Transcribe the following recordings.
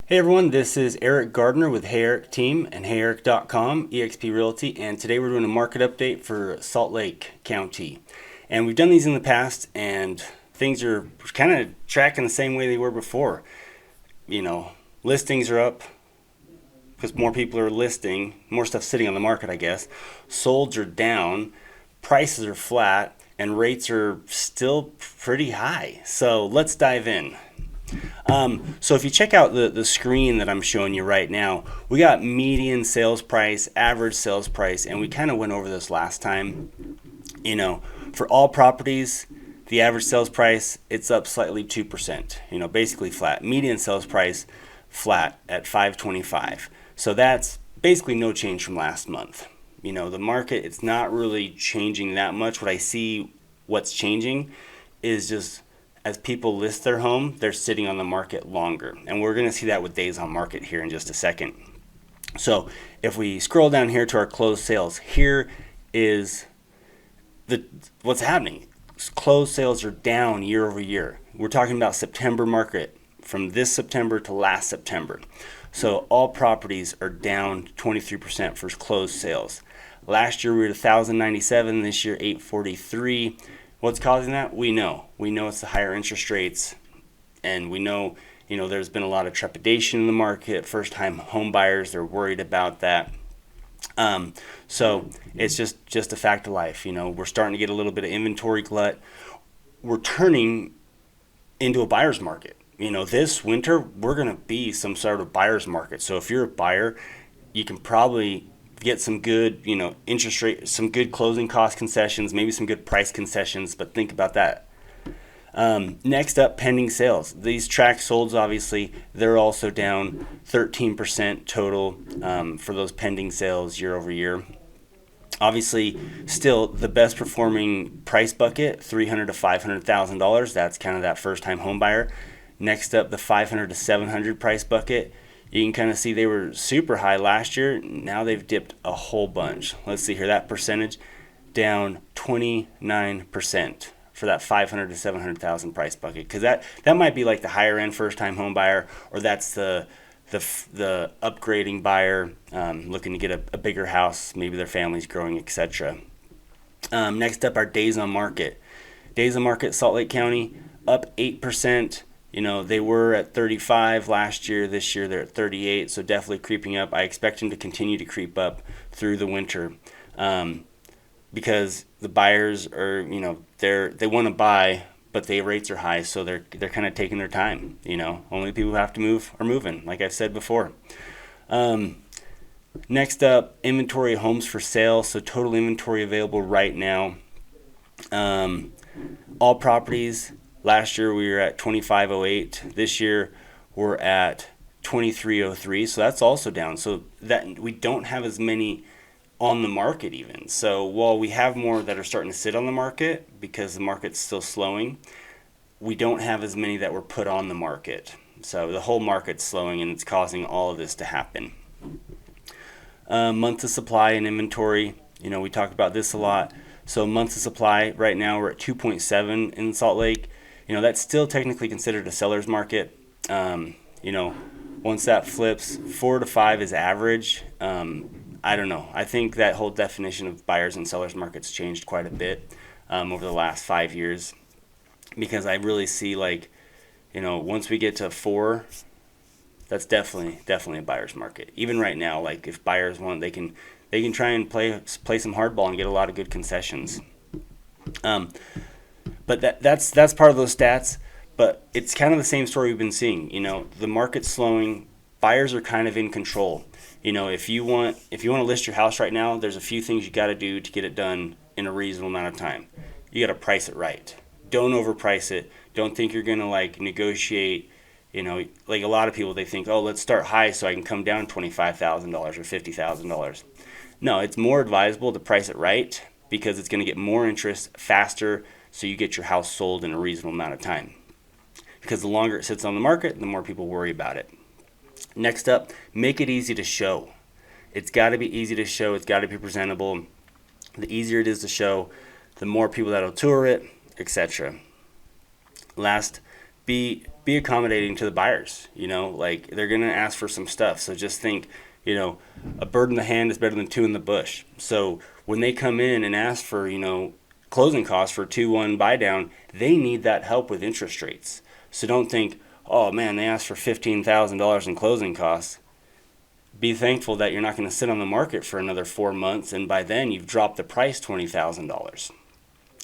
Hey everyone, this is Eric Gardiner with Hey Eric Team and HeyEric.com, EXP Realty, and today we're doing a market update for Salt Lake County. And we've done these in the past, and things are kind of tracking the same way they were before. Listings are up because more people are listing, more stuff sitting on the market, I guess. Solds are down, prices are flat, and rates are still pretty high. So let's dive in. So if you check out the screen that I'm showing you right now, we got median sales price, average sales price, and we kind of went over this last time. For all properties, the average sales price, it's up slightly 2%, basically flat. Median sales price, flat at 525. So that's basically no change from last month. The market, it's not really changing that much. What I see what's changing is just as people list their home, they're sitting on the market longer. And we're going to see that with days on market here in just a second. So if we scroll down here to our closed sales, here is what's happening. Closed sales are down year over year. We're talking about September market from this September to last September. So all properties are down 23% for closed sales. Last year we were at 1,097, this year 843. What's causing that? We know it's the higher interest rates, and we know, there's been a lot of trepidation in the market. First-time home buyers, they're worried about that. So it's just a fact of life. We're starting to get a little bit of inventory glut. We're turning into a buyer's market. This winter we're going to be some sort of buyer's market. So if you're a buyer, you can probably get some good, interest rate, some good closing cost concessions, maybe some good price concessions, but think about that. Next up, pending sales. These track solds, obviously, they're also down 13% total for those pending sales year over year. Obviously, still the best performing price bucket, $300,000 to $500,000. That's kind of that first time home buyer. Next up, the $500,000 to $700,000 price bucket. You can kind of see they were super high last year. Now they've dipped a whole bunch. Let's see here. That percentage down 29% for that $500,000 to $700,000 price bucket. Because that might be like the higher end first time home buyer, or that's the upgrading buyer looking to get a bigger house. Maybe their family's growing, etc. Next up, our days on market. Days on market, Salt Lake County up 8%. They were at 35 last year. This year they're at 38, so definitely creeping up. I expect them to continue to creep up through the winter because the buyers are, they want to buy, but the rates are high, so they're kind of taking their time. Only people who have to move are moving, like I've said before. Next up, inventory of homes for sale. So total inventory available right now. All properties. Last year we were at 2508. This year we're at 2303. So that's also down. So that we don't have as many on the market even. So while we have more that are starting to sit on the market because the market's still slowing, we don't have as many that were put on the market. So the whole market's slowing, and it's causing all of this to happen. Months of supply and inventory. We talk about this a lot. So months of supply right now we're at 2.7 in Salt Lake. That's still technically considered a seller's market. Once that flips, 4 to 5 is average. I don't know. I think that whole definition of buyers and sellers markets changed quite a bit over the last 5 years, because I really see once we get to 4, that's definitely a buyer's market. Even right now, if buyers want, they can try and play some hardball and get a lot of good concessions. But that's part of those stats. But it's kind of the same story we've been seeing. The market's slowing. Buyers are kind of in control. If you want to list your house right now, there's a few things you got to do to get it done in a reasonable amount of time. You got to price it right. Don't overprice it. Don't think you're going to negotiate. Like a lot of people, they think, oh, let's start high so I can come down $25,000 or $50,000. No, it's more advisable to price it right, because it's going to get more interest faster, so you get your house sold in a reasonable amount of time. Because the longer it sits on the market, the more people worry about it. Next up, make it easy to show. It's got to be easy to show. It's got to be presentable. The easier it is to show, the more people that'll tour it, etc. Last, be accommodating to the buyers. Like they're gonna ask for some stuff. So just think, a bird in the hand is better than two in the bush. So when they come in and ask for, closing costs for 2-1 buy down, they need that help with interest rates. So don't think, oh man, they asked for $15,000 in closing costs. Be thankful that you're not going to sit on the market for another 4 months, and by then you've dropped the price $20,000.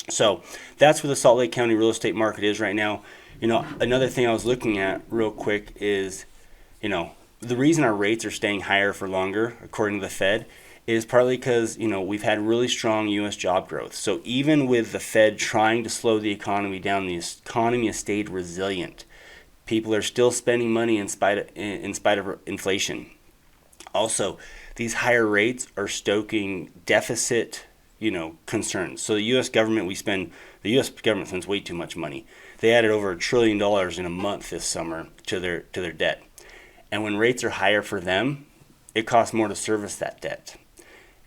So that's where the Salt Lake County real estate market is right now. Another thing I was looking at real quick is, the reason our rates are staying higher for longer, according to the Fed, is partly because, we've had really strong U.S. job growth. So even with the Fed trying to slow the economy down, the economy has stayed resilient. People are still spending money in spite of inflation. Also, these higher rates are stoking deficit, concerns. So the U.S. government spends way too much money. They added over $1 trillion in a month this summer to their debt. And when rates are higher for them, it costs more to service that debt.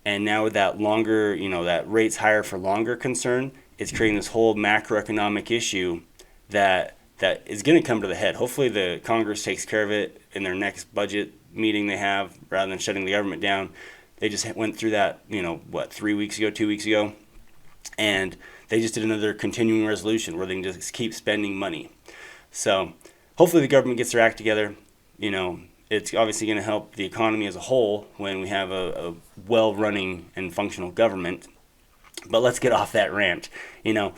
And now with that longer, that rates higher for longer concern, it's creating this whole macroeconomic issue that is going to come to the head. Hopefully the Congress takes care of it in their next budget meeting they have, rather than shutting the government down. They just went through that, 2 weeks ago, and they just did another continuing resolution where they can just keep spending money. So hopefully the government gets their act together. It's obviously going to help the economy as a whole when we have a well-running and functional government. But let's get off that rant. In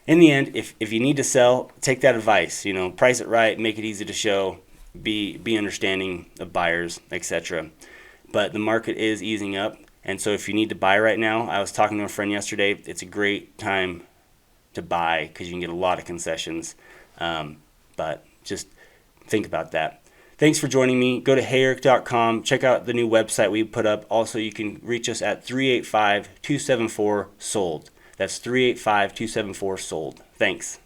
the end, if you need to sell, take that advice. Price it right, make it easy to show, be understanding of buyers, etc. But the market is easing up, and so if you need to buy right now, I was talking to a friend yesterday. It's a great time to buy because you can get a lot of concessions. But just think about that. Thanks for joining me. Go to heyeric.com. Check out the new website we put up. Also, you can reach us at 385-274-SOLD. That's 385-274-SOLD. Thanks.